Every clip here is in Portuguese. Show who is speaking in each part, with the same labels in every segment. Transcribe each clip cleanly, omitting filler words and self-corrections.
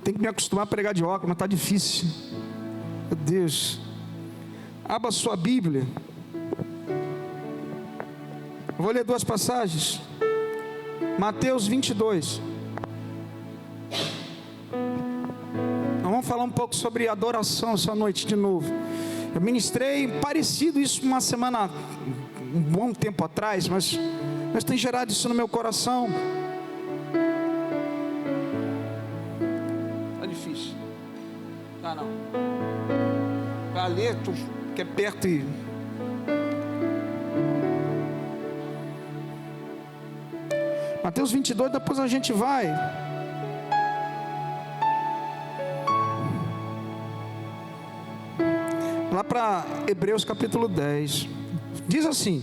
Speaker 1: Tenho que me acostumar a pregar de óculos, mas está difícil. Meu Deus. Abra sua Bíblia. Eu vou ler 2 passagens. Mateus 22. Nós vamos falar um pouco sobre adoração essa noite de novo. Eu ministrei parecido isso uma semana, um bom tempo atrás, mas Deus tem gerado isso no meu coração. Tá difícil. Tá não. Pra ler, tu que é perto e... Mateus 22, depois a gente vai. Lá para Hebreus capítulo 10. Diz assim.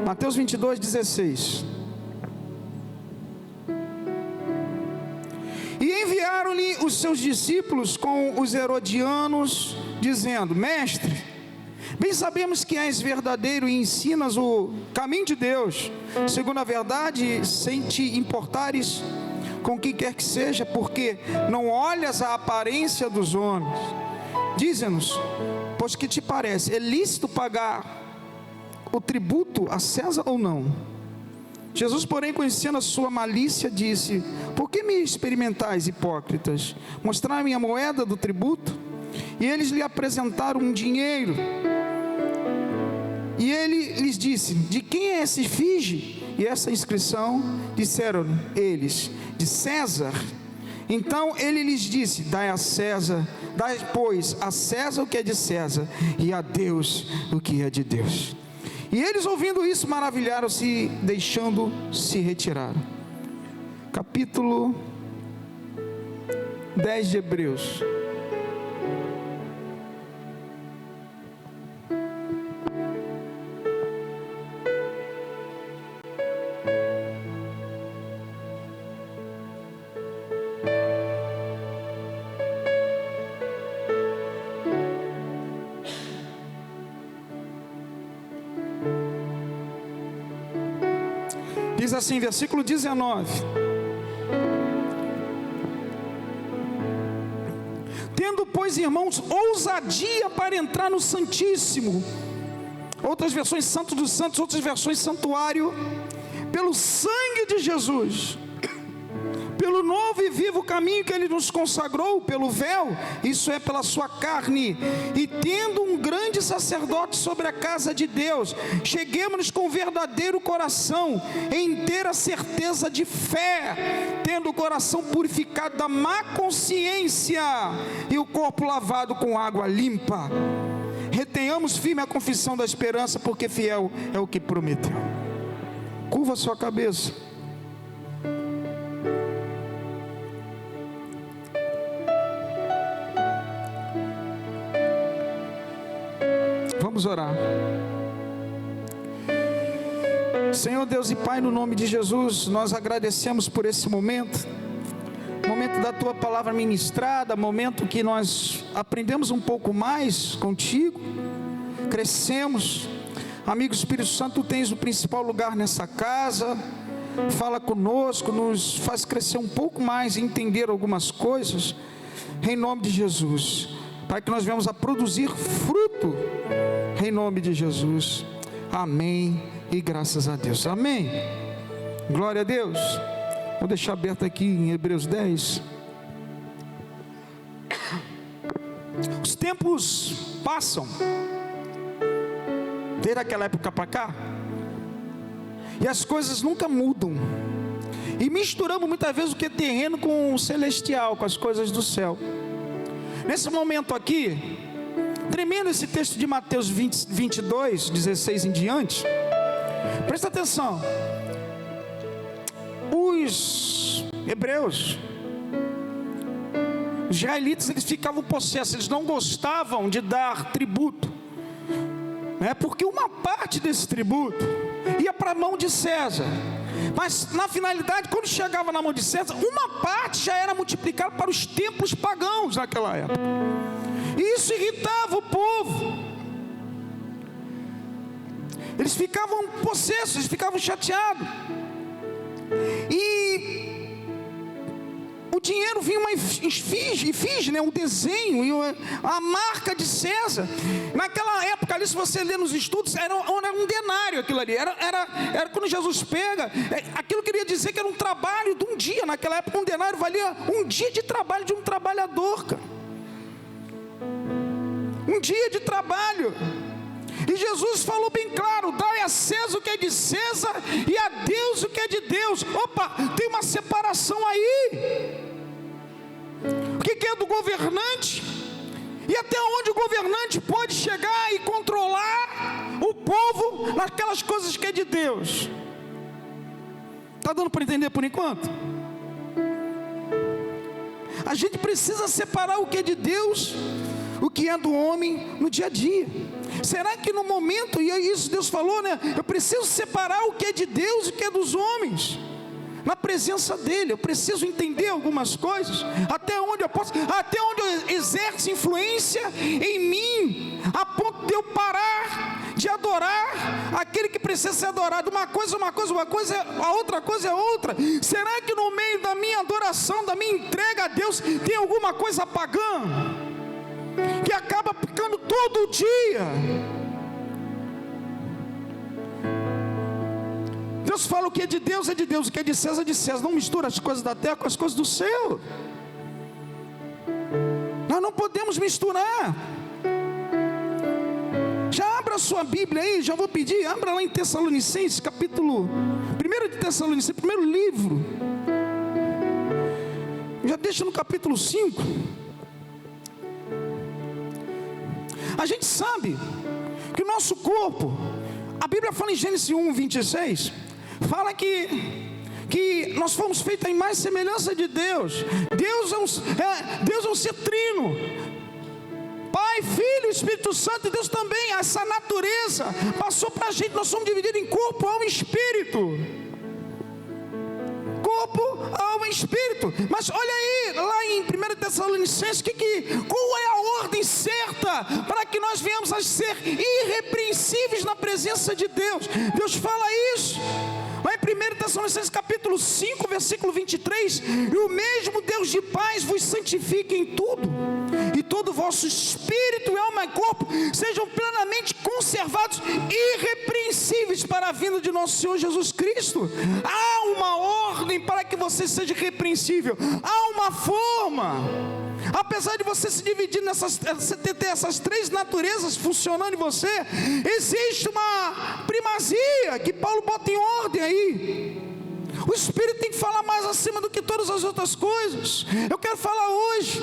Speaker 1: Mateus 22, 16. E enviaram-lhe os seus discípulos com os herodianos, dizendo: Mestre, bem sabemos que és verdadeiro e ensinas o caminho de Deus, segundo a verdade, sem te importares com quem quer que seja, porque não olhas a aparência dos homens. Dize-nos, pois que te parece, é lícito pagar o tributo a César ou não? Jesus, porém, conhecendo a sua malícia, disse: Por que me experimentais, hipócritas? Mostrai-me a moeda do tributo. E eles lhe apresentaram um dinheiro. E ele lhes disse: De quem é essa efígie e essa inscrição? Disseram eles: De César. Então ele lhes disse: Dai a César, dai, pois, a César o que é de César, e a Deus o que é de Deus. E eles, ouvindo isso, maravilharam-se, deixando-se retirar. Capítulo 10 de Hebreus. Diz assim, versículo 19: Tendo, pois, irmãos, ousadia para entrar no Santíssimo, outras versões Santo dos Santos, outras versões Santuário, pelo sangue de Jesus, pelo novo e vivo caminho que Ele nos consagrou, pelo véu, isso é, pela sua carne, e tendo um grande sacerdote sobre a casa de Deus, cheguemos-nos com verdadeiro coração, em inteira certeza de fé, tendo o coração purificado da má consciência, e o corpo lavado com água limpa. Retenhamos firme a confissão da esperança, porque fiel é o que prometeu. Curva a sua cabeça. Vamos orar. Senhor Deus e Pai, no nome de Jesus, nós agradecemos por esse momento da Tua palavra ministrada, momento que nós aprendemos um pouco mais contigo, crescemos. Amigo Espírito Santo, Tu tens o principal lugar nessa casa, fala conosco, nos faz crescer um pouco mais e entender algumas coisas, em nome de Jesus, para que nós venhamos a produzir fruto, em nome de Jesus, amém, e graças a Deus, amém, glória a Deus. Vou deixar aberto aqui em Hebreus 10. Os tempos passam, desde aquela época para cá, e as coisas nunca mudam, e misturamos muitas vezes o que é terreno com o celestial, com as coisas do céu. Nesse momento aqui, tremendo esse texto de Mateus 22, 16 em diante, presta atenção. Os hebreus, os israelitas, eles ficavam possessos, eles não gostavam de dar tributo, porque uma parte desse tributo ia para a mão de César, mas na finalidade, quando chegava na mão de César, uma parte já era multiplicada para os templos pagãos naquela época, e isso irritava o povo. Eles ficavam possessos, eles ficavam chateados. E o dinheiro vinha uma efígie, né? Um desenho, a marca de César. Naquela época ali, se você ler nos estudos, era um denário aquilo ali. Era quando Jesus pega, aquilo queria dizer que era um trabalho de um dia. Naquela época um denário valia um dia de trabalho de um trabalhador, cara. Um dia de trabalho. E Jesus falou bem claro: dai a César o que é de César e a Deus o que é de Deus. Opa, tem uma separação aí. O que é do governante? E até onde o governante pode chegar e controlar o povo naquelas coisas que é de Deus? Está dando para entender por enquanto? A gente precisa separar o que é de Deus, o que é do homem no dia a dia. Será que no momento, e é isso Deus falou, né? Eu preciso separar o que é de Deus e o que é dos homens, na presença dEle. Eu preciso entender algumas coisas, até onde eu exerce influência em mim, a ponto de eu parar de adorar aquele que precisa ser adorado. Uma coisa é a outra coisa é outra. Será que no meio da minha adoração, da minha entrega a Deus, tem alguma coisa pagã que acaba ficando todo dia? Deus fala: o que é de Deus é de Deus, o que é de César é de César. Não mistura as coisas da terra com as coisas do céu. Nós não podemos misturar. Já abra a sua Bíblia aí, já vou pedir, abra lá em Tessalonicenses, capítulo 1 de Tessalonicenses, primeiro livro. Já deixa no capítulo 5. A gente sabe que o nosso corpo, a Bíblia fala em Gênesis 1:26, fala que nós fomos feitos à imagem e semelhança de Deus. Deus é um ser trino, Pai, Filho e Espírito Santo. E Deus também, essa natureza passou para a gente. Nós somos divididos em corpo, alma e espírito. Corpo, alma e espírito. Mas olha aí, lá em 1 Tessalonicenses, qual é a ordem certa para que nós venhamos a ser irrepreensíveis na presença de Deus? Deus fala isso lá em 1 Tessalonicenses capítulo 5, versículo 23: e o mesmo Deus de paz vos santifique em tudo, e todo o vosso espírito, alma e corpo sejam plenamente conservados, irrepreensíveis para a vinda de nosso Senhor Jesus Cristo. Há uma ordem para que você seja irrepreensível, há uma forma. Apesar de você se dividir ter essas três naturezas funcionando em você, existe uma primazia que Paulo bota em ordem aí. O Espírito tem que falar mais acima do que todas as outras coisas. Eu quero falar hoje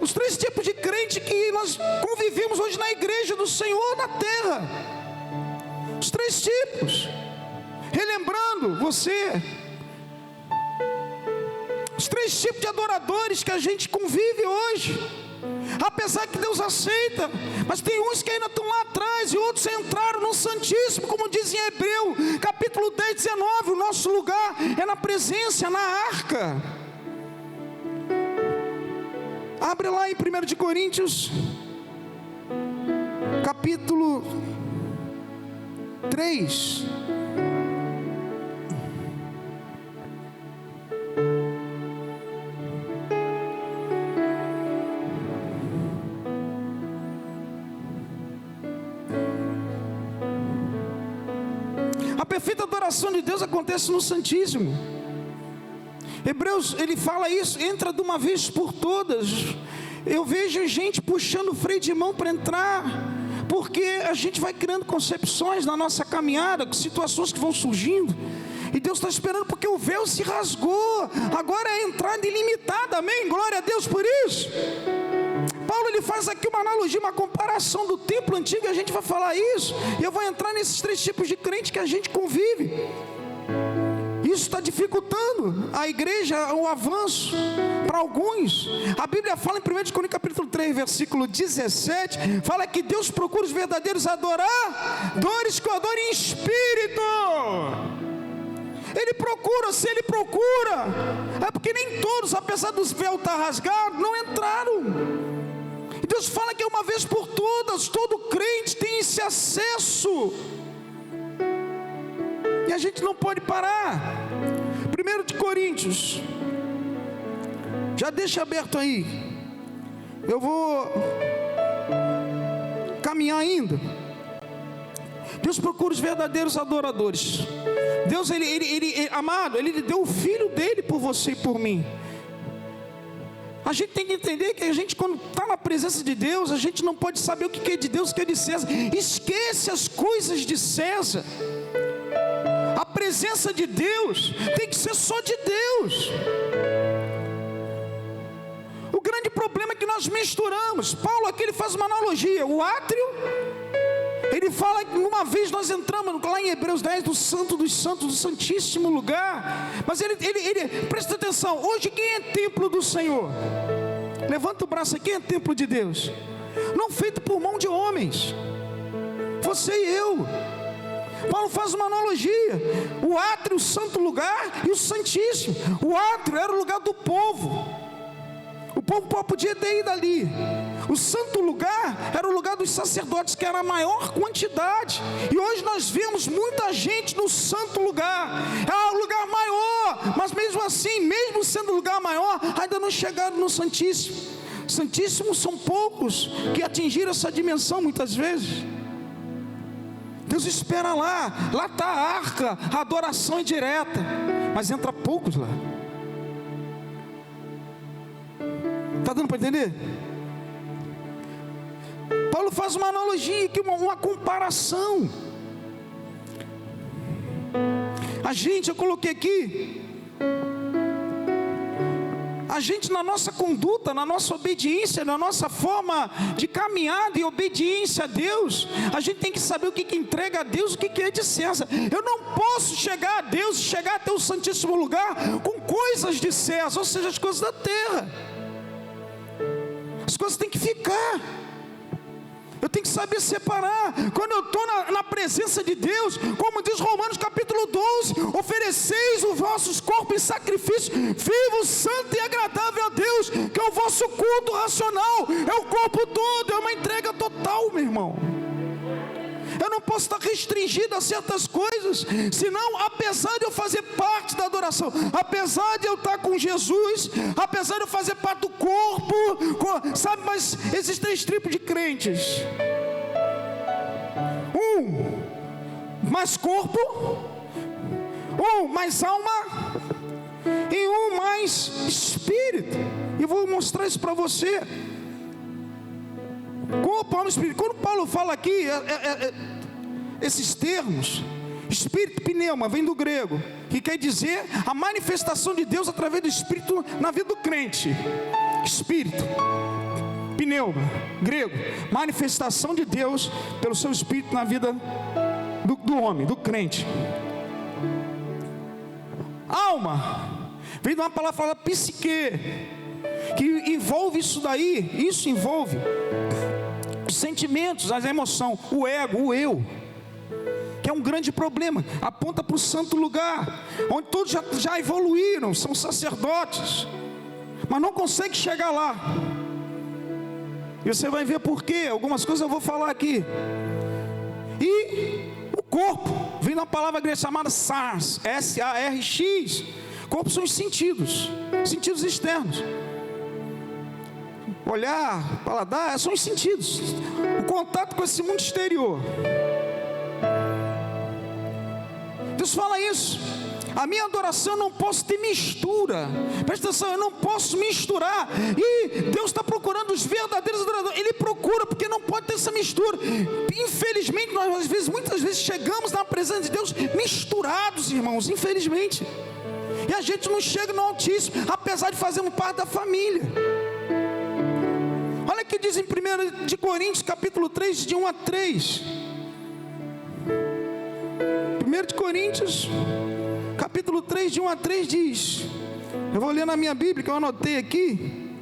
Speaker 1: os três tipos de crente que nós convivemos hoje na igreja do Senhor na terra. Os três tipos. Relembrando você, os três tipos de adoradores que a gente convive hoje. Apesar que Deus aceita, mas tem uns que ainda estão lá atrás, e outros entraram no Santíssimo, como diz em Hebreu, capítulo 10, 19, o nosso lugar é na presença, na arca. Abre lá em 1 de Coríntios, capítulo 3. A perfeita adoração de Deus acontece no Santíssimo. Hebreus, ele fala isso: entra de uma vez por todas. Eu vejo gente puxando o freio de mão para entrar, porque a gente vai criando concepções na nossa caminhada, situações que vão surgindo, e Deus está esperando, porque o véu se rasgou. Agora é entrada ilimitada, amém? Glória a Deus por isso. Paulo, ele faz aqui uma analogia, uma comparação do templo antigo, e a gente vai falar isso, e eu vou entrar nesses três tipos de crente que a gente convive. Isso está dificultando a igreja, o avanço para alguns. A Bíblia fala em 1 Coríntios capítulo 3, versículo 17, fala que Deus procura os verdadeiros adoradores que o adorem em espírito. Ele procura, se ele procura, é porque nem todos, apesar dos véus estar rasgados, não entraram. E Deus fala que uma vez por todas, todo crente tem esse acesso, e a gente não pode parar. 1 de Coríntios Já deixa aberto aí. Eu vou caminhar ainda. Deus procura os verdadeiros adoradores. Deus, amado, Ele deu o Filho dele por você e por mim. A gente tem que entender que a gente, quando está na presença de Deus, a gente não pode saber o que é de Deus, o que é de César. Esquece as coisas de César. A presença de Deus tem que ser só de Deus. O grande problema é que nós misturamos. Paulo aqui ele faz uma analogia. O átrio, ele fala que uma vez nós entramos lá em Hebreus 10, do Santo dos Santos, do Santíssimo Lugar. Mas ele presta atenção, hoje quem é templo do Senhor? Levanta o braço aqui, quem é templo de Deus? Não feito por mão de homens, você e eu. Paulo faz uma analogia. O átrio, o santo lugar, e o santíssimo. O átrio era o lugar do povo. O povo podia ter ido ali. O santo lugar era o lugar dos sacerdotes, que era a maior quantidade. E hoje nós vemos muita gente no santo lugar. É o lugar maior, mas mesmo assim, mesmo sendo o lugar maior, ainda não chegaram no santíssimo. Santíssimo são poucos que atingiram essa dimensão muitas vezes. Deus espera lá está a arca, a adoração é direta, mas entra poucos lá. Está dando para entender? Paulo faz uma analogia aqui, uma comparação. Eu coloquei aqui, a gente na nossa conduta, na nossa obediência, na nossa forma de caminhada e obediência a Deus, a gente tem que saber o que entrega a Deus, o que é de César. Eu não posso chegar a Deus, chegar até o Santíssimo Lugar com coisas de César, ou seja, as coisas da terra. As coisas têm que ficar. Eu tenho que saber separar. Quando eu estou na presença de Deus, como diz Romanos capítulo 12, ofereceis os vossos corpos em sacrifício vivo, santo e agradável a Deus, que é o vosso culto racional, é o corpo todo, é uma entrega total, meu irmão. Eu não posso estar restringido a certas coisas, senão, apesar de eu fazer parte da adoração, apesar de eu estar com Jesus, apesar de eu fazer parte do corpo, sabe, mas existem 3 tipos de crentes: um mais corpo, um mais alma e um mais espírito. E eu vou mostrar isso para você. Corpo, alma e espírito. Quando Paulo fala aqui esses termos, espírito, pneuma, vem do grego, que quer dizer a manifestação de Deus através do espírito na vida do crente. Espírito, pneuma, grego, manifestação de Deus pelo seu espírito na vida do homem, do crente. Alma, vem de uma palavra falada psique, que envolve isso daí. Isso envolve os sentimentos, as emoções, o ego, o eu, que é um grande problema. Aponta para o santo lugar, onde todos já evoluíram, são sacerdotes, mas não consegue chegar lá. E você vai ver por quê. Algumas coisas eu vou falar aqui. E o corpo vem da palavra grega chamada SARS, S-A-R-X. Corpo são os sentidos externos. Olhar, paladar, são os sentidos. O contato com esse mundo exterior. Deus fala isso. A minha adoração não posso ter mistura. Presta atenção, eu não posso misturar. E Deus está procurando os verdadeiros adoradores. Ele procura, porque não pode ter essa mistura. Infelizmente, nós muitas vezes chegamos na presença de Deus misturados, irmãos, infelizmente. E a gente não chega no Altíssimo, apesar de fazermos parte da família. Olha o que diz em 1 de Coríntios capítulo 3, de 1 a 3. 1 de Coríntios capítulo 3, de 1 a 3 diz, eu vou ler na minha Bíblia, que eu anotei aqui: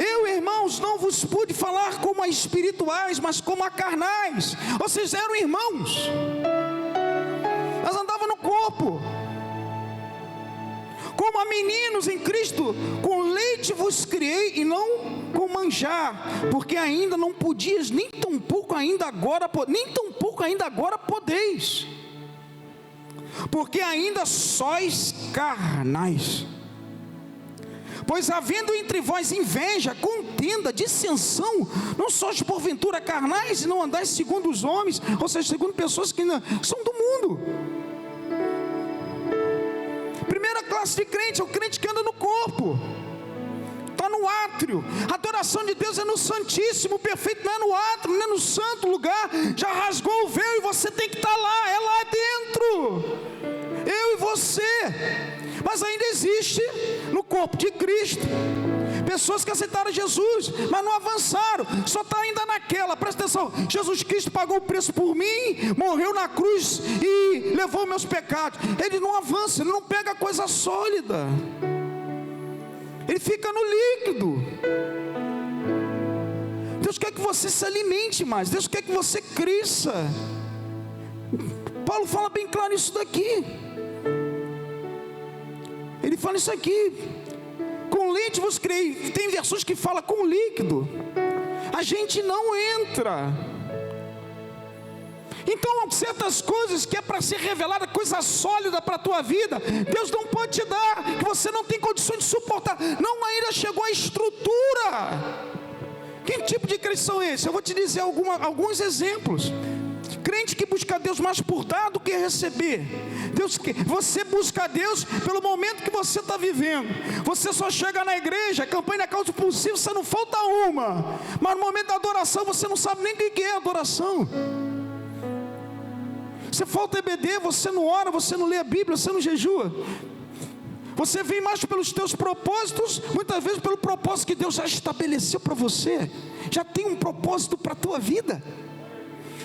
Speaker 1: eu, irmãos, não vos pude falar como a espirituais, mas como a carnais. Ou seja, eram irmãos, nós andávamos no corpo, como a meninos em Cristo. Com leite vos criei e não com manjar, porque ainda não podias, nem tão pouco ainda agora podeis, porque ainda sois carnais. Pois havendo entre vós inveja, contenda, dissensão, não sois porventura carnais, e não andais segundo os homens, ou seja, segundo pessoas que são do mundo. Primeira classe de crente é o crente que anda no corpo, está no átrio. A adoração de Deus é no Santíssimo, o perfeito não é no átrio, não é no santo lugar. Já rasgou o véu e você tem que estar lá, é lá dentro, eu e você. Mas ainda existe no corpo de Cristo pessoas que aceitaram Jesus, mas não avançaram, só está ainda naquela. Presta atenção, Jesus Cristo pagou o preço por mim, morreu na cruz e levou meus pecados. Ele não avança, ele não pega coisa sólida, ele fica no líquido. Deus quer que você se alimente mais, Deus quer que você cresça. Paulo fala bem claro isso daqui. Ele fala isso aqui: com leite vos criei. Tem versões que falam com líquido. A gente não entra. Então certas coisas que é para ser revelada, coisa sólida para a tua vida, Deus não pode te dar, que você não tem condições de suportar. Não ainda chegou a estrutura. Que tipo de crente são esses? Eu vou te dizer alguns exemplos. Crente que busca Deus mais por dar do que receber. Você busca Deus pelo momento que você está vivendo. Você só chega na igreja, campanha da causa possível, você não falta uma. Mas no momento da adoração você não sabe nem o que é adoração. Você falta EBD, você não ora, você não lê a Bíblia, você não jejua. Você vem mais pelos teus propósitos, muitas vezes pelo propósito que Deus já estabeleceu para você. Já tem um propósito para a tua vida,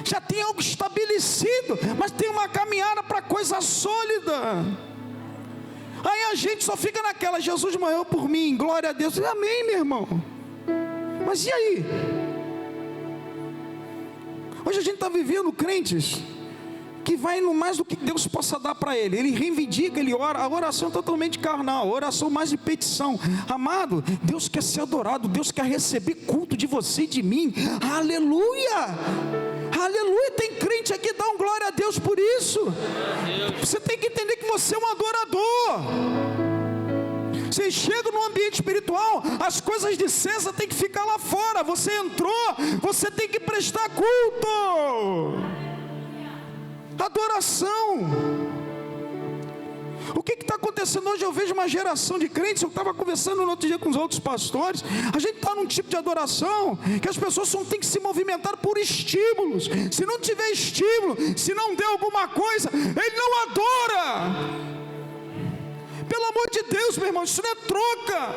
Speaker 1: já tem algo estabelecido, mas tem uma caminhada para coisa sólida. Aí a gente só fica naquela: Jesus morreu por mim, glória a Deus. Amém, meu irmão. Mas e aí? Hoje a gente está vivendo crentes que vai no mais do que Deus possa dar para ele. Ele reivindica, ele ora. A oração é totalmente carnal, a oração mais de petição. Amado, Deus quer ser adorado, Deus quer receber culto de você e de mim. Aleluia, aleluia. Tem crente aqui, dá um glória a Deus por isso. Você tem que entender que você é um adorador. Você chega no ambiente espiritual, as coisas de César tem que ficar lá fora. Você entrou, você tem que prestar culto, adoração. O que está acontecendo hoje? Eu vejo uma geração de crentes. Eu estava conversando no outro dia com os outros pastores. A gente está num tipo de adoração que as pessoas só têm que se movimentar por estímulos. Se não tiver estímulo, se não der alguma coisa, ele não adora. Pelo amor de Deus, meu irmão, isso não é troca.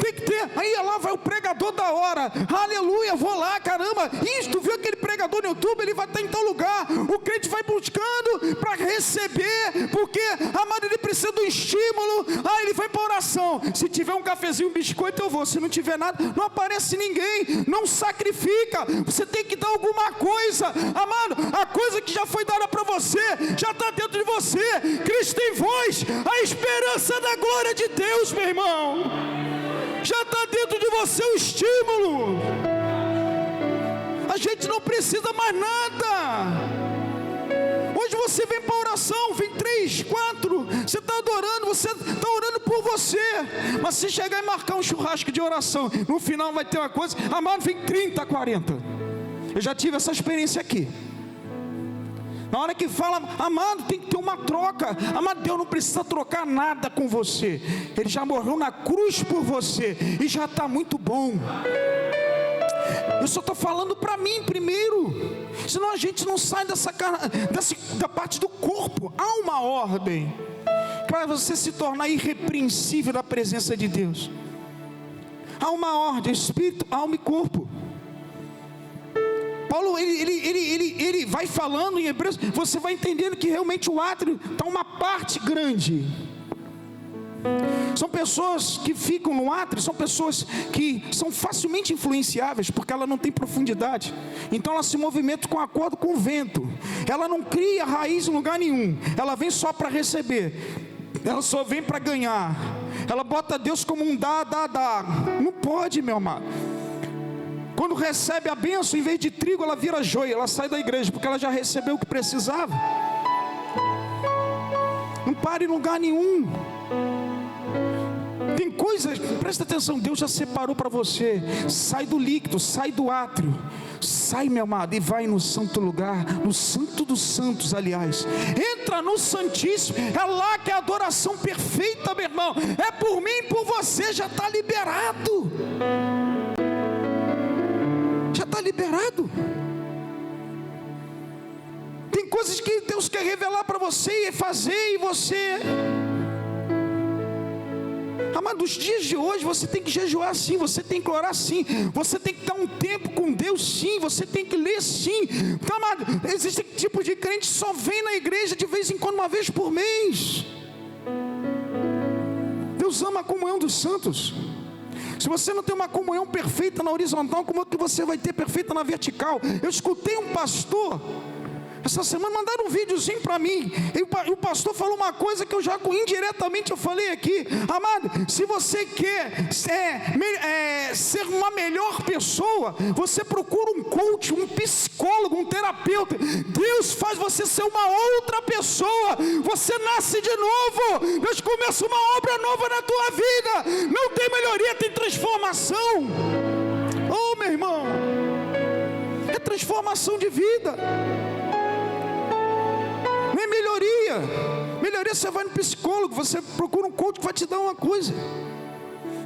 Speaker 1: Tem que ter. Aí lá vai o pregador da hora. Aleluia, vou lá, caramba. Isso, tu viu aquele pregador no YouTube? Ele vai estar em tal lugar. O crente vai buscando para receber, porque, amado, ele precisa de um estímulo. Ele vai para oração. Se tiver um cafezinho, um biscoito, eu vou. Se não tiver nada, não aparece ninguém. Não sacrifica. Você tem que dar alguma coisa. Amado, a coisa que já foi dada para você já está dentro de você. Cristo em vós, a esperança da glória de Deus, meu irmão. Já está dentro de você o estímulo. A gente não precisa mais nada. Hoje você vem para a oração, vem 3, 4, você está adorando, você está orando por você. Mas se chegar e marcar um churrasco de oração, no final vai ter uma coisa, amado, vem 30, 40. Eu já tive essa experiência aqui. Na hora que fala, amado, tem que ter uma troca. Amado, Deus não precisa trocar nada com você. Ele já morreu na cruz por você e já está muito bom. Eu só estou falando para mim primeiro. Senão a gente não sai da parte do corpo. Há uma ordem para você se tornar irrepreensível na presença de Deus. Há uma ordem: espírito, alma e corpo. Paulo, ele vai falando em Hebreus, você vai entendendo que realmente o átrio está uma parte grande. São pessoas que ficam no átrio, são pessoas que são facilmente influenciáveis, porque ela não tem profundidade. Então ela se movimenta com acordo com o vento. Ela não cria raiz em lugar nenhum. Ela vem só para receber. Ela só vem para ganhar. Ela bota Deus como um dá. Não pode, meu amado. Quando recebe a bênção, em vez de trigo, ela vira joia. Ela sai da igreja, porque ela já recebeu o que precisava. Não para em lugar nenhum. Tem coisas, presta atenção, Deus já separou para você. Sai do líquido, sai do átrio, sai, meu amado, e vai no santo lugar, no santo dos santos, aliás. Entra no santíssimo, é lá que é a adoração perfeita, meu irmão. É por mim e por você, já está liberado. Já está liberado. Tem coisas que Deus quer revelar para você e fazer, e você... Amado, nos dias de hoje você tem que jejuar sim, você tem que orar sim, você tem que dar um tempo com Deus sim, você tem que ler sim. Então, amado, existe tipo de crente que só vem na igreja de vez em quando, uma vez por mês. Deus ama a comunhão dos santos. Se você não tem uma comunhão perfeita na horizontal, como é que você vai ter perfeita na vertical? Eu escutei um pastor essa semana, mandaram um videozinho para mim, e o pastor falou uma coisa que eu já indiretamente eu falei aqui. Amado, se você quer ser uma melhor pessoa, você procura um coach, um psicólogo, um terapeuta. Deus faz você ser uma outra pessoa, você nasce de novo, Deus começa uma obra nova na tua vida. Não tem melhoria, tem transformação. Oh, meu irmão, é transformação de vida. Não é melhoria. Melhoria, você vai no psicólogo, você procura um coach que vai te dar uma coisa.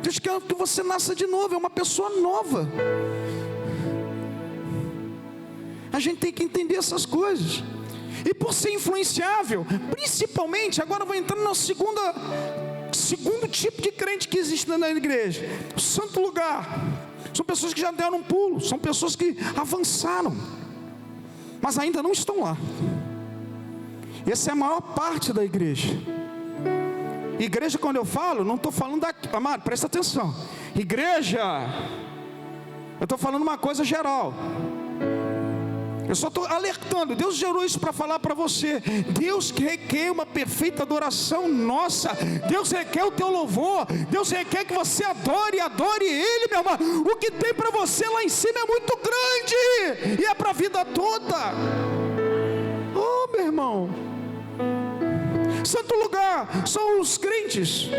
Speaker 1: Deus quer que você nasça de novo, é uma pessoa nova. A gente tem que entender essas coisas. E por ser influenciável, principalmente, agora eu vou entrar no segundo tipo de crente que existe na igreja. O santo lugar. São pessoas que já deram um pulo, são pessoas que avançaram, mas ainda não estão lá. Essa é a maior parte da igreja. Igreja, quando eu falo, não estou falando daqui, amado, presta atenção. Igreja, eu estou falando uma coisa geral. Eu só estou alertando. Deus gerou isso para falar para você. Deus requer uma perfeita adoração nossa. Deus requer o teu louvor. Deus requer que você adore Ele, meu irmão. O que tem para você lá em cima é muito grande, e é para a vida toda. Oh, meu irmão, santo lugar são os crentes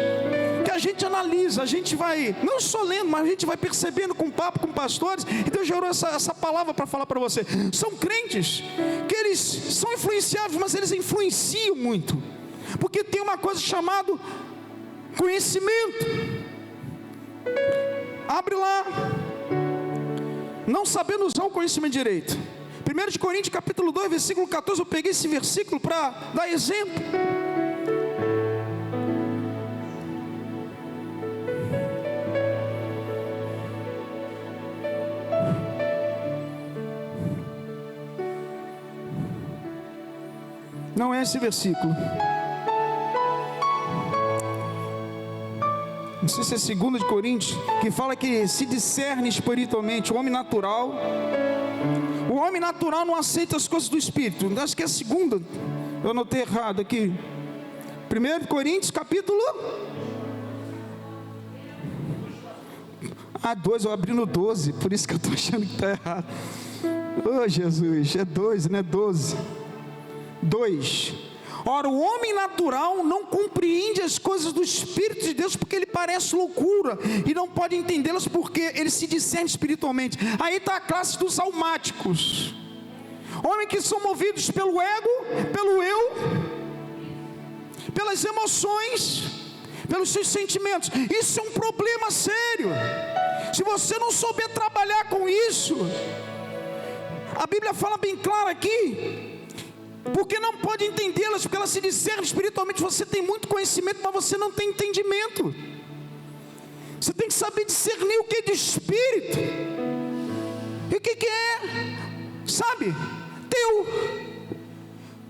Speaker 1: que a gente analisa, a gente vai, não só lendo, mas a gente vai percebendo com papo, com pastores, e Deus gerou essa palavra para falar para você. São crentes que eles são influenciáveis, mas eles influenciam muito, porque tem uma coisa chamada conhecimento. Abre lá, não sabendo usar o conhecimento direito. 1 Coríntios capítulo 2, versículo 14, eu peguei esse versículo para dar exemplo. Não é esse versículo. Não sei se é 2 Coríntios, que fala que se discerne espiritualmente o homem natural. O homem natural não aceita as coisas do Espírito. Acho que é a segunda. Eu anotei errado aqui. 1 Coríntios capítulo 2, eu abri no 12. Por isso que eu estou achando que está errado. Oh, Jesus, é 12, não é 12. 2. Ora, o homem natural não compreende as coisas do Espírito de Deus, porque ele parece loucura, e não pode entendê-las porque ele se discerne espiritualmente. Aí está a classe dos almáticos, homens que são movidos pelo ego, pelo eu, pelas emoções, pelos seus sentimentos. Isso é um problema sério. Se você não souber trabalhar com isso, a Bíblia fala bem claro aqui, porque não pode entendê-las, porque elas se discernem espiritualmente. Você tem muito conhecimento, mas você não tem entendimento. Você tem que saber discernir o que é de espírito e o que é, sabe, teu.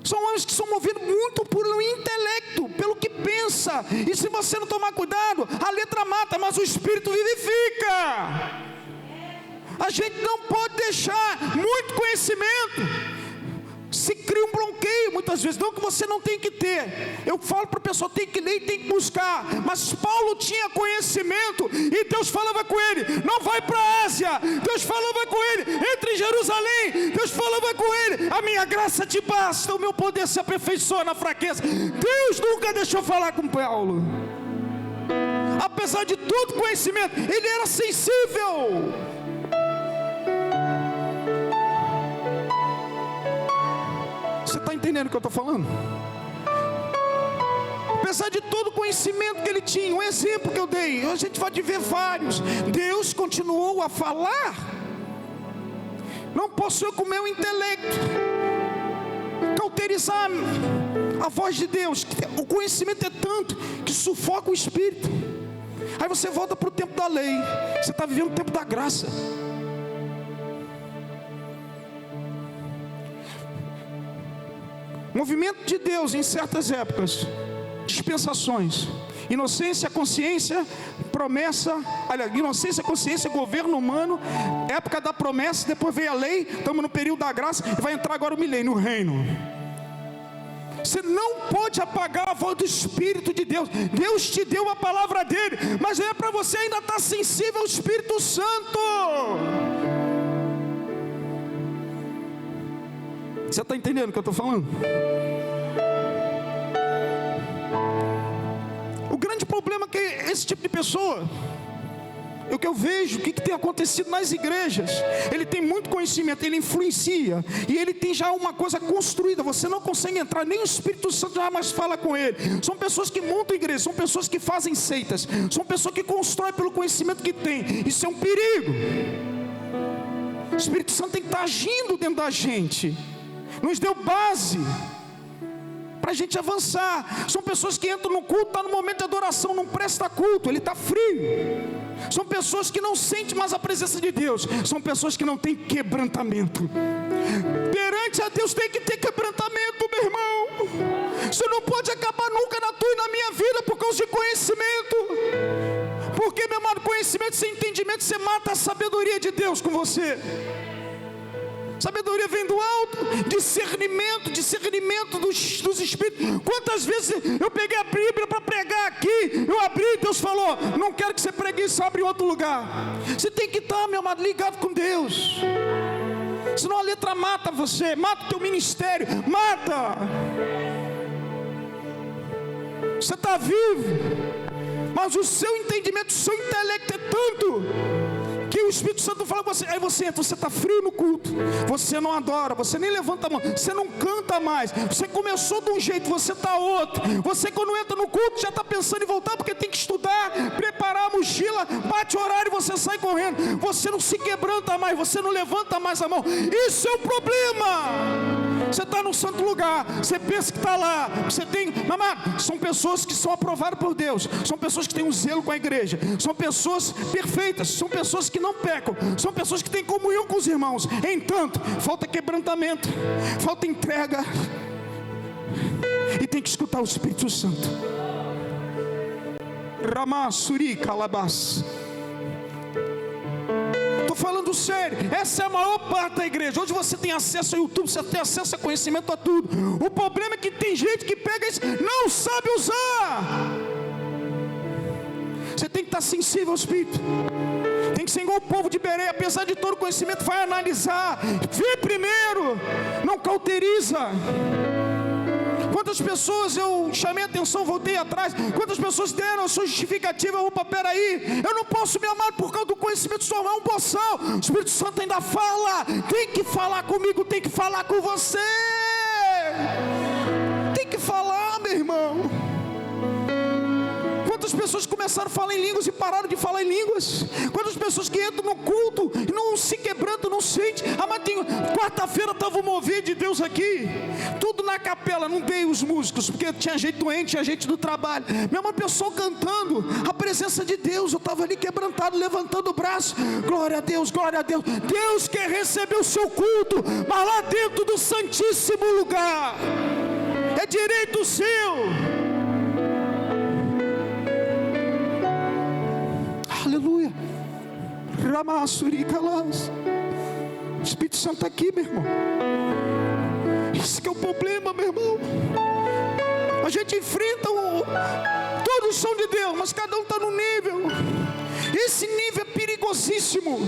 Speaker 1: São homens que são movidos muito por um intelecto, pelo que pensa, e se você não tomar cuidado, a letra mata, mas o espírito vivifica. A gente não pode deixar muito conhecimento. Se cria um bloqueio muitas vezes, não que você não tem que ter. Eu falo para a pessoa, tem que ler e tem que buscar. Mas Paulo tinha conhecimento, e Deus falava com ele, não vai para a Ásia. Deus falava com ele, entre em Jerusalém. Deus falava com ele, a minha graça te basta, o meu poder se aperfeiçoa na fraqueza. Deus nunca deixou falar com Paulo. A apesar de todo conhecimento, ele era sensível. Você está entendendo o que eu estou falando? Apesar de todo o conhecimento que ele tinha, um exemplo que eu dei, a gente vai ver vários, Deus continuou a falar. Não posso eu com o meu intelecto cauterizar a voz de Deus. O conhecimento é tanto que sufoca o espírito. Aí você volta para o tempo da lei, você está vivendo o tempo da graça. Movimento de Deus em certas épocas, dispensações, inocência, consciência, promessa, olha, inocência, consciência, governo humano, época da promessa, depois veio a lei, estamos no período da graça, e vai entrar agora o milênio, o reino. Você não pode apagar a voz do Espírito de Deus. Deus te deu a palavra dele, mas é para você ainda estar sensível ao Espírito Santo. Você está entendendo o que eu estou falando? O grande problema é que esse tipo de pessoa, o que eu vejo, o que tem acontecido nas igrejas, ele tem muito conhecimento, ele influencia, e ele tem já uma coisa construída, você não consegue entrar, nem o Espírito Santo jamais fala com ele. São pessoas que montam igrejas, são pessoas que fazem seitas, são pessoas que constroem pelo conhecimento que tem. Isso é um perigo. O Espírito Santo tem que estar agindo dentro da gente, nos deu base para a gente avançar. São pessoas que entram no culto, está no momento de adoração, não presta culto, ele está frio. São pessoas que não sentem mais a presença de Deus. São pessoas que não têm quebrantamento. Perante a Deus tem que ter quebrantamento, meu irmão. Você não pode acabar nunca na tua e na minha vida por causa de conhecimento. Porque, meu amado, conhecimento sem entendimento, você mata a sabedoria de Deus com você. Sabedoria vem do alto, discernimento dos espíritos. Quantas vezes eu peguei a Bíblia para pregar aqui, eu abri e Deus falou, não quero que você pregue isso, abre em outro lugar. Você tem que estar, meu amado, ligado com Deus. Senão a letra mata você, mata o teu ministério, mata. Você está vivo, mas o seu entendimento, o seu intelecto é tanto que o Espírito Santo fala com você. Aí você entra, você está frio no culto, você não adora, você nem levanta a mão, você não canta mais. Você começou de um jeito, você está outro. Você quando entra no culto já está pensando em voltar, porque tem que estudar, preparar a mochila, bate o horário e você sai correndo. Você não se quebranta mais, você não levanta mais a mão. Isso é o problema. Você está num santo lugar, você pensa que está lá, você tem, amado, são pessoas que são aprovadas por Deus, são pessoas que têm um zelo com a igreja, são pessoas perfeitas, são pessoas que não pecam, são pessoas que têm comunhão com os irmãos. Entanto, falta quebrantamento, falta entrega, e tem que escutar o Espírito Santo. Ramassuri calabás. Estou falando sério, essa é a maior parte da igreja. Hoje você tem acesso ao YouTube, você tem acesso a conhecimento a tudo. O problema é que tem gente que pega isso, não sabe usar. Você tem que estar sensível ao Espírito. Tem que ser igual o povo de Beré, apesar de todo conhecimento, vai analisar, vê primeiro, não cauteriza. Quantas pessoas eu chamei a atenção, voltei atrás, quantas pessoas deram a sua justificativa, opa, peraí, eu não posso me amar por causa do conhecimento, só é um boçal. O Espírito Santo ainda fala, tem que falar comigo, tem que falar com você, tem que falar, meu irmão. Quantas pessoas começaram a falar em línguas e pararam de falar em línguas? Quantas pessoas que entram no culto e não se quebrantam, não sentem? Quarta-feira estava o mover de Deus aqui, tudo na capela, não veio os músicos, porque tinha gente doente, tinha gente do trabalho. Mesma pessoa cantando, a presença de Deus, eu estava ali quebrantado, levantando o braço, glória a Deus, glória a Deus. Deus quer receber o seu culto, mas lá dentro do santíssimo lugar, é direito seu. Aleluia. O Espírito Santo está aqui, meu irmão. Esse que é o problema, meu irmão. A gente enfrenta todos são de Deus, mas cada um está no nível. Esse nível é perigosíssimo.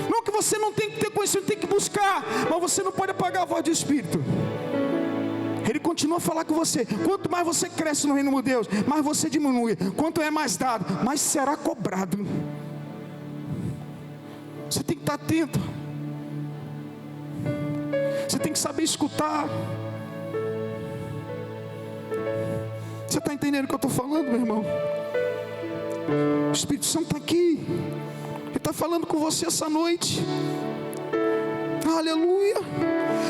Speaker 1: Não que você não tem que ter conhecimento, tem que buscar, mas você não pode apagar a voz do Espírito. Ele continua a falar com você. Quanto mais você cresce no reino de Deus, mais você diminui. Quanto é mais dado, mais será cobrado. Você tem que estar atento. Você tem que saber escutar. Você está entendendo o que eu estou falando, meu irmão? O Espírito Santo está aqui. Ele está falando com você essa noite. Aleluia.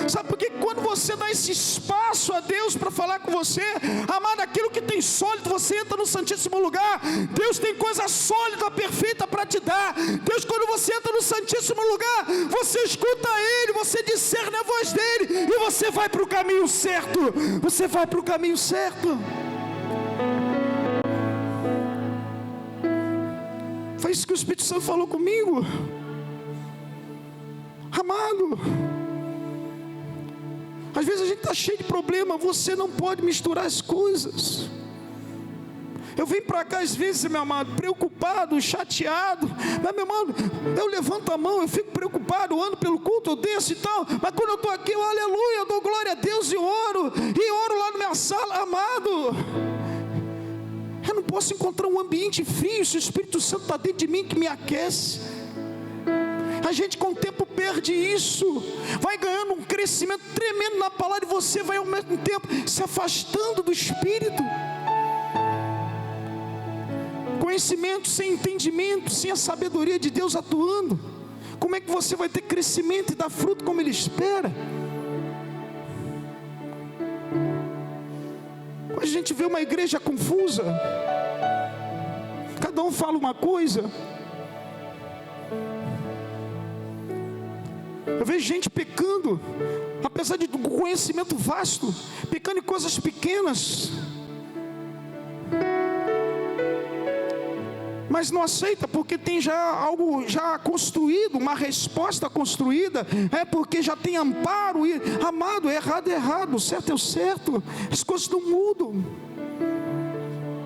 Speaker 1: Sabe por que quando você dá esse espaço a Deus para falar com você, amado, aquilo que tem sólido, você entra no Santíssimo Lugar. Deus tem coisa sólida, perfeita para te dar. Deus, quando você entra no Santíssimo Lugar, você escuta Ele, você discerne a voz dEle, e você vai para o caminho certo. Você vai para o caminho certo. Foi isso que o Espírito Santo falou comigo. Amado, às vezes a gente está cheio de problema. Você não pode misturar as coisas. Eu venho para cá às vezes, meu amado, preocupado, chateado. Mas, meu amado, eu levanto a mão, eu fico preocupado, eu ando pelo culto, eu desço e tal. Mas quando eu estou aqui, eu aleluia, eu dou glória a Deus e oro lá na minha sala, amado. Eu não posso encontrar um ambiente frio se o Espírito Santo está dentro de mim, que me aquece. A gente com o tempo perde isso, vai ganhando um crescimento tremendo na palavra, e você vai ao mesmo tempo se afastando do Espírito. Conhecimento sem entendimento, sem a sabedoria de Deus atuando, como é que você vai ter crescimento e dar fruto como Ele espera? A gente vê uma igreja confusa, cada um fala uma coisa. Eu vejo gente pecando, apesar de um conhecimento vasto, pecando em coisas pequenas, mas não aceita porque tem já algo já construído, uma resposta construída, é porque já tem amparo. E, amado, errado é errado, certo é o certo, as coisas não mudam.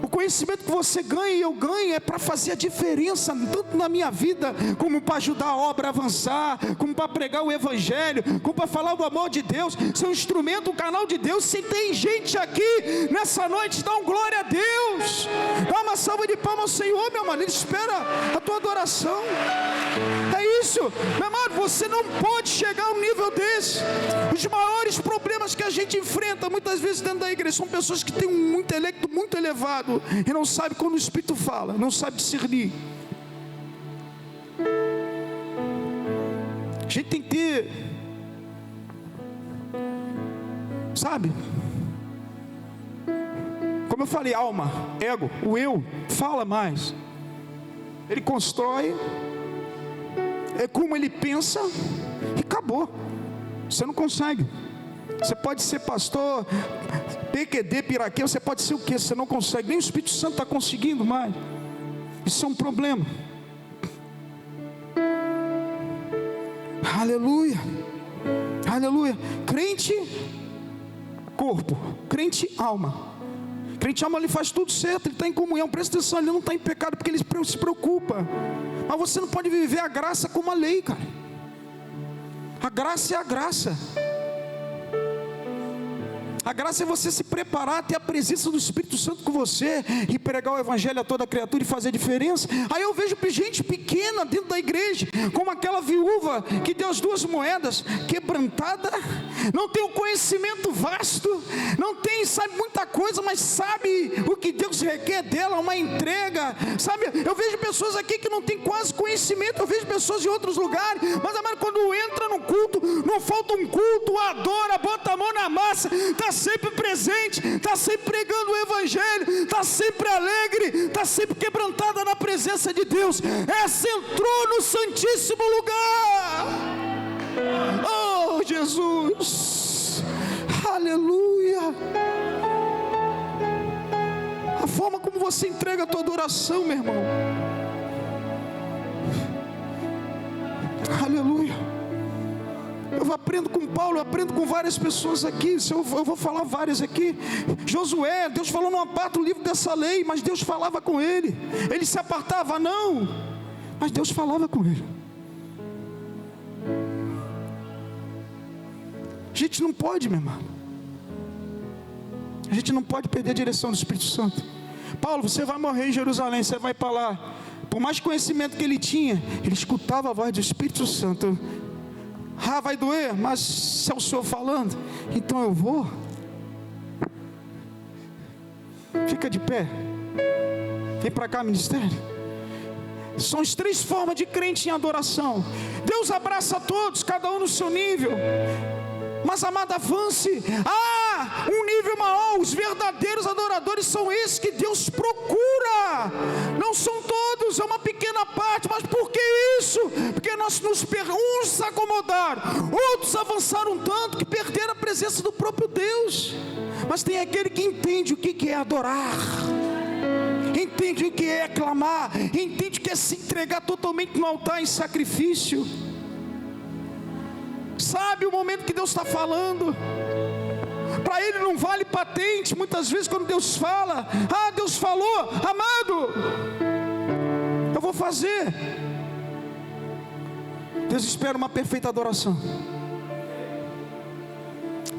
Speaker 1: O conhecimento que você ganha e eu ganho é para fazer a diferença, tanto na minha vida, como para ajudar a obra a avançar, como para pregar o Evangelho, como para falar do amor de Deus. Ser um instrumento, um canal de Deus. Se tem gente aqui nessa noite, dá um glória a Deus, dá uma salva de palmas ao Senhor, meu amado. Ele espera a tua adoração. É isso, meu amado. Você não pode chegar a um nível desse. Os maiores problemas que a gente enfrenta muitas vezes dentro da igreja são pessoas que têm um intelecto muito elevado e não sabe quando o Espírito fala, não sabe discernir. A gente tem que ter, sabe, como eu falei, alma, ego, o eu fala mais. Ele constrói, é como ele pensa e acabou. Você não consegue. Você pode ser pastor, PQD, piraquê, você pode ser o que? Você não consegue, nem o Espírito Santo está conseguindo mais. Isso é um problema. Aleluia, aleluia. Crente, corpo. Crente, alma. Crente, alma, ele faz tudo certo, ele está em comunhão. Presta atenção, ele não está em pecado porque ele se preocupa. Mas você não pode viver a graça como a lei, cara. A graça é a graça. A graça é você se preparar, ter a presença do Espírito Santo com você e pregar o Evangelho a toda criatura e fazer diferença. Aí eu vejo gente pequena dentro da igreja, como aquela viúva que deu as 2 moedas, quebrantada, não tem um conhecimento vasto, não tem, sabe muita coisa, mas sabe o que Deus requer dela, uma entrega, sabe? Eu vejo pessoas aqui que não tem quase conhecimento, eu vejo pessoas em outros lugares, mas amado, quando entra no culto, não falta um culto, adora, bota a mão na massa, está sempre presente, está sempre pregando o Evangelho, está sempre alegre, está sempre quebrantada na presença de Deus. Essa entrou no Santíssimo Lugar. Oh Jesus, aleluia. A forma como você entrega a tua adoração, meu irmão, aleluia. Eu aprendo com Paulo, eu aprendo com várias pessoas aqui. Eu vou falar várias aqui. Josué, Deus falou: não aparta o livro dessa lei. Mas Deus falava com ele. Ele se apartava? Não. Mas Deus falava com ele. A gente não pode, meu irmão. A gente não pode perder a direção do Espírito Santo. Paulo, você vai morrer em Jerusalém, você vai para lá. Por mais conhecimento que ele tinha, ele escutava a voz do Espírito Santo. Vai doer, mas se é o Senhor falando, então eu vou. Fica de pé. Vem para cá, ministério. São as 3 formas de crente em adoração. Deus abraça a todos, cada um no seu nível. Mas, amado, avance. Um nível maior. Os verdadeiros adoradores são esses que Deus procura. Não são todos, é uma pequena parte. Mas por que isso? Porque uns se acomodaram, outros avançaram tanto que perderam a presença do próprio Deus. Mas tem aquele que entende o que é adorar, entende o que é clamar, entende o que é se entregar totalmente no altar em sacrifício. Sabe o momento que Deus está falando. Para ele não vale patente. Muitas vezes quando Deus fala, Deus falou, amado, eu vou fazer. Deus espera uma perfeita adoração.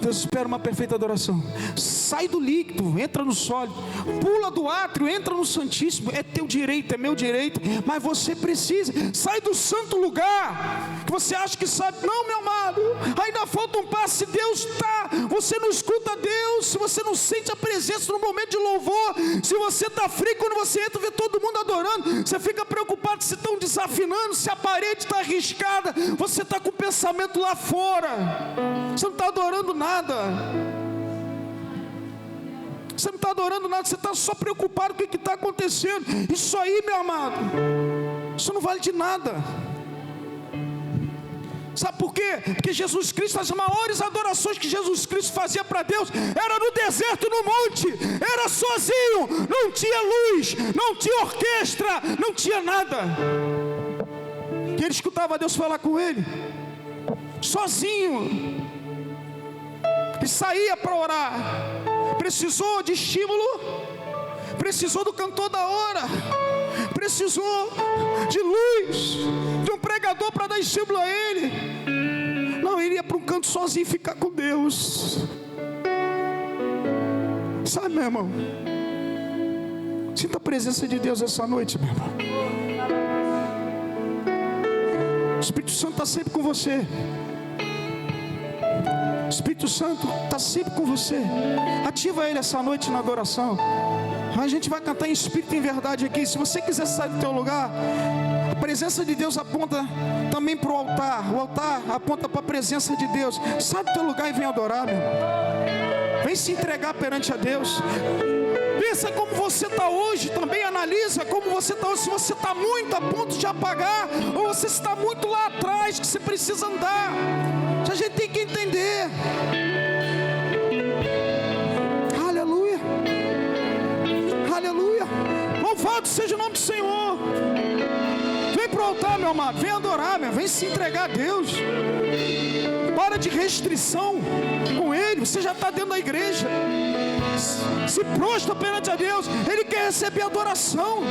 Speaker 1: Deus espera uma perfeita adoração. Sai do líquido, entra no sólido. Pula do átrio, entra no santíssimo. É teu direito, é meu direito. Mas você precisa. Sai do santo lugar, que você acha que sabe. Não, meu amado, ainda falta um passo. Se Deus está, você não escuta Deus. Se você não sente a presença no momento de louvor. Se você está frio, quando você entra, vê todo mundo adorando, você fica preocupado se estão desafinando, se a parede está arriscada. Você está com o pensamento lá fora. Você não está adorando nada. Você não está adorando nada. Você está só preocupado com o que está acontecendo. Isso aí, meu amado, isso não vale de nada. Sabe por quê? Porque Jesus Cristo, as maiores adorações que Jesus Cristo fazia para Deus era no deserto, no monte. Era sozinho. Não tinha luz, não tinha orquestra, não tinha nada. E ele escutava Deus falar com ele sozinho. E saía para orar. Precisou de estímulo, precisou do cantor da hora, precisou de luz, de um pregador para dar estímulo a ele. Não, ele ia para um canto sozinho ficar com Deus. Sabe, meu irmão, sinta a presença de Deus essa noite, meu irmão. O Espírito Santo está sempre com você. O Espírito Santo está sempre com você. Ativa ele essa noite na adoração. A gente vai cantar em espírito e em verdade aqui. Se você quiser sair do teu lugar, a presença de Deus aponta também para o altar. O altar aponta para a presença de Deus. Sai do teu lugar e vem adorar, meu irmão. Vem se entregar perante a Deus. Pensa como você está hoje. Também analisa como você está hoje. Se você está muito a ponto de apagar, ou você está muito lá atrás que você precisa andar. A gente tem que entender. Aleluia. Aleluia. Louvado seja o nome do Senhor. Vem pro altar, meu amado. Vem adorar, meu. Vem se entregar a Deus. Para de restrição com Ele. Você já está dentro da igreja. Se prostra perante a Deus. Ele quer receber adoração.